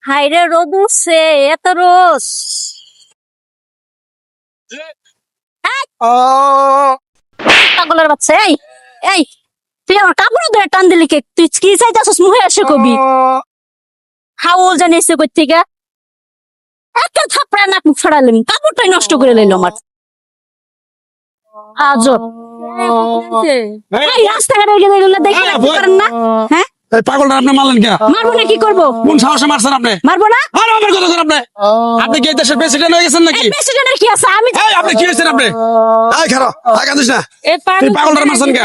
হাইরে রোদ উঠছে, এত রোদ। পাগলের বাচ্চা, এই এই তুই আমার কাপড় ধরে টান দিলি কে? তুই কি চাইতেছিস? মুহে এসে কবি হাউল জানিয়েছে কই থেকে? একটা থাপড়া নাক মুখ ছড়াইলাম, কাপড়টাই নষ্ট করে লইল আমার। আজব রাস্তাঘাটে গেলে দেখে রাখতে পারেন না? হ্যাঁ পাগলটা আপনি মারলেন কে? মারবো না, কি করবো? কোন সাহসে মারছেন আপনি? মারবো না। আরে আমার কথা শুনুন, আপনি কি এই দেশের প্রেসিডেন্ট হয়ে গেছেন নাকি? প্রেসিডেন্টের কি আছে? আমি এই আপনি কি হয়েছেন আপনি? এই খারাপ কাঁদিস না। তুই পাগলটা মারছেন কে?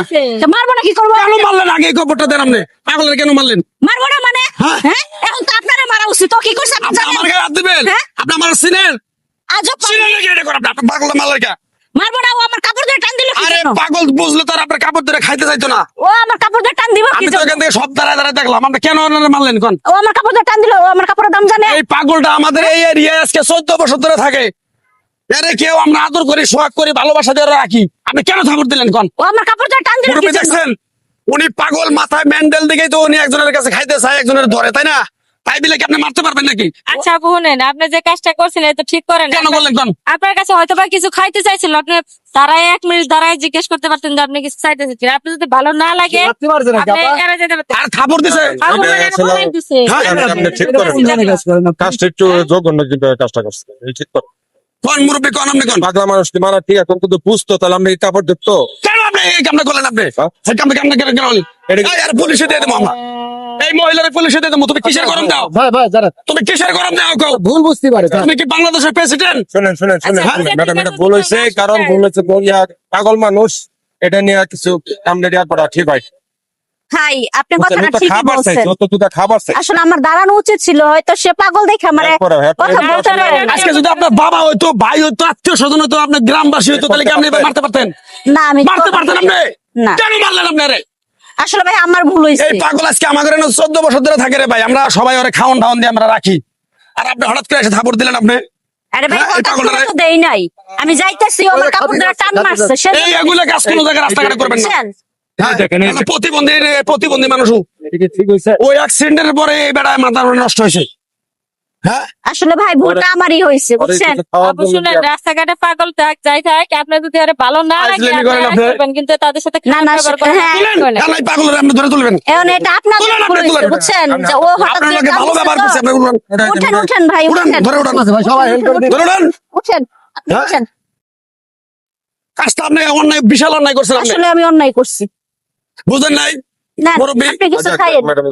মারবো না, কি করবো? কেন মারলেন? আগে এই খবরটা দেন আপনি। পাগলের কেন মারলেন? মারবো না মানে? হ্যাঁ? হ্যাঁ এখন তো আপনারা মারা উচিত। তো কি করছে আপনি আপনি জানেন? আমার গায়ে হাত দিবেন? হ্যাঁ? আপনি আমার সিনেন? আজব সিনেন নাকি এটা করেন? আপনি পাগলটা মারলেন কে? মারবো না, ও আমার কাপড় ধরে টান দিল কি আরে জন্য? পাগল বুঝলে তো আর আপনার কাপড় ধরে খাইতে চাইতো না। ও আমার কাপড় ধরে টান দিব কি আমি তো জন্য? এখান থেকে সব দাঁড়ায় দাঁড়ায় দেখলাম। আপনি কেন ওনারে মারলেন কোন? ও আমার কাপড় ধরে টান দিল, ও আমার কাপড়ের দাম জানে? এই পাগলটা আমাদের এই এরিয়ায় আজকে 14 বছর ধরে থাকে। এরে কেউ আমরা আদর করি, সোহাগ করি, ভালোবাসা দিয়ে রাখি। আপনি কেন থাপড় দিলেন কোন? ও আমার কাপড় ধরে টান দিল কি মুরব্বি জন্য? দেখছেন? উনি পাগল, মাথায় মেন্ডেল দিকেই তো উনি একজনের কাছে খাইতে চায়, একজনের ধরে, তাই না? তাই বলে কি আপনি মারতে পারবেন নাকি? আচ্ছা বুঝলেন, আপনি যে কাজটা করছেন এটা তো ঠিক করেন কেন করলেন কোন? আপনার কাছে হয়তো বা কিছু খাইতে চাইছিল, আপনি দাঁড়ায় 1 মিনিট দাঁড়ায় জিজ্ঞেস করতে পারতেন যে আপনি কিছু চাইতেছেন কিনা। আপনি যদি ভালো না লাগে আপনি এড়িয়ে যেতে পারতেন। আর থাপড় দিছে? আপনি বলেন দিছে। হ্যাঁ, আপনি ঠিক করেন কাজটা একটু জঘন্য কিন্তু কাজটা করছে এই ঠিক করেন কোন মুরব্বি কোন? আপনি কোন? পাগলা মানুষকে মারা ঠিক এখন কিন্তু বুঝতো তাহলে আপনি কাপড় দেখতো কেন আপনি এই কামটা করলেন? আপনি হ্যাঁ? এই কামটা কেমন কেন কেন? এই আর পুলিশে দিয়ে দেবো আমরা। এই মহিলার পুলিশে দিয়ে দেবো। তুমি কিসের গরম দাও? ভাই ভাই যারা তুমি কিসের গরম দাও? ভুল বুঝতে পারে তুমি কি বাংলাদেশের প্রেসিডেন্ট? শুনেন শুনেন শুনেন আচ্ছা, শুনেন, ঠিক ম্যাডাম আছে, এটা ঠিক ভুল আছে, হয়েছে কারণ ভুল হয়েছে পাগল মানুষ এটা নিয়ে কিছু কামড়ে দেওয়া করা ঠিক হয় ভাই আপনি কথাটা তো ঠিকই খাবার চাই বলছেন। যত দুটা খাবার চাই আসলে আমার দাঁড়ানো উচিত ছিল, হয়তো সে পাগল দেখে আমার কথা বলতে পারে না। আজকে যদি আপনার বাবা হইতো, ভাই হইতো, আত্মীয় স্বজন হইতো, আপনার গ্রামবাসী হইতো, তাহলে কি আপনি এবার মারতে পারতেন? না আমি মারতে পারতেন আপনি? না। কেন মারলেন আপনারে? আসলে ভাই আমার ভুল হয়েছে। এই পাগল আজকে আমার ঘরে 14 বছর ধরে থাকে রে ভাই। আমরা সবাই ওরে খাওন ঠাউন দিয়ে আমরা রাখি, আর আপনি হঠাৎ করে এসে থাপড় দিলেন আপনি। আরে ভাই হ্যাঁ, এই হঠাৎ পাগলটা করে তো দেই নাই, আমি যাইতেছি ও আমার কাপড় ধরে টান মারছে। সে এই এগুলো কাজ কোনো জায়গায় রাস্তাঘাটে করবেন না। বুঝছেন? হ্যাঁ, আমরা প্রতিবন্ধী মানুষ। ঠিক হয়েছে ওই অ্যাক্সিডেন্টের পরে এই বেড়ায় মাথা নষ্ট হয়েছে। হ্যাঁ, আসলে ভাই ভুলটা আমারই হয়েছে, বুঝছেন? আপু শুনেন, রাস্তাঘাটে পাগল থাক যাই থাক, আপনার যদি আরে ভালো না লাগে আইজলামি করেন আপনি আপনি। করবেন, কিন্তু তাদের সাথে না, খারাপ না, ব্যবহার করেন না। হ্যাঁ। তুলেন। কেন এই পাগলের আপনি ধরে তুলবেন? এখন এটা আপনাদের তুলেন, ভুল আপনি হয়েছে, তুলেন। বুঝছেন? যে ও হঠাৎ আপনার করে লোকে টান ভালো দিছে ব্যবহার তো। করছে, আপনি উঠেন। উঠেন উঠেন ভাই উঠেন, উঠেন ধরে উঠেন। ভাই সবাই হেল্প করে দিন। ধরে উঠেন। উঠেন আপনি হ্যাঁ? উঠেন। কাজটা আপনি অন্যায়, বিশাল অন্যায় করছেন আপনি। আসলে আমি অন্যায় করছি। বুঝেন নাই? না মুরব্বি, আপনি কিছু খাইয়েন, ম্যাডাম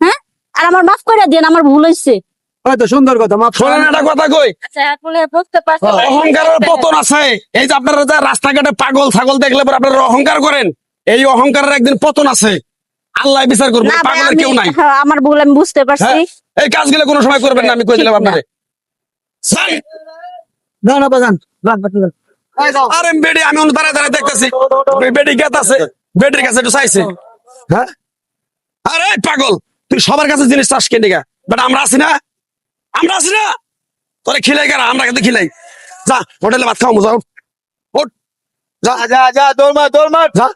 হ্যাঁ? আর আমার মাফ করে দেন, আমার ভুল হয়েছে। হয়তো সুন্দর কথা মাফ শোনেন একটা কথা কই, আচ্ছা আপনি বুঝতে পারছেন অহংকারের পতন আছে। এই যে আপনারা যা রাস্তাঘাটে পাগল ছাগল দেখলে পরে আপনারা অহংকার করেন, এই অহংকারের একদিন পতন আছে। আল্লাহ বিচার করবে, না ভাই পাগলের আমি, কেউ নাই। হ্যাঁ, আমার ভুল আমি বুঝতে পারছি। হ্যাঁ, এই কাজগুলো কোনো সময় করবেন না, আমি কই দিলাম ঠিক না। আপনারে। যান। না না বাজান আরে বেডি, আমি অন্য দাঁড়ায় দাঁড়ায় দেখতেছি বেডি গেত আছে, বেডির কাছে একটু চাইছে। হ্যাঁ, আরে পাগল, তুই সবার কাছে জিনিস চাস কেন? বাট আমরা আছি না, আমরা আছি না, তোরে খিলাই কারা? আমরা কিন্তু খিলাই। যা হোটেলে ভাত খাও, যাও, উঠ, যা যা যা দৌড় মার যা।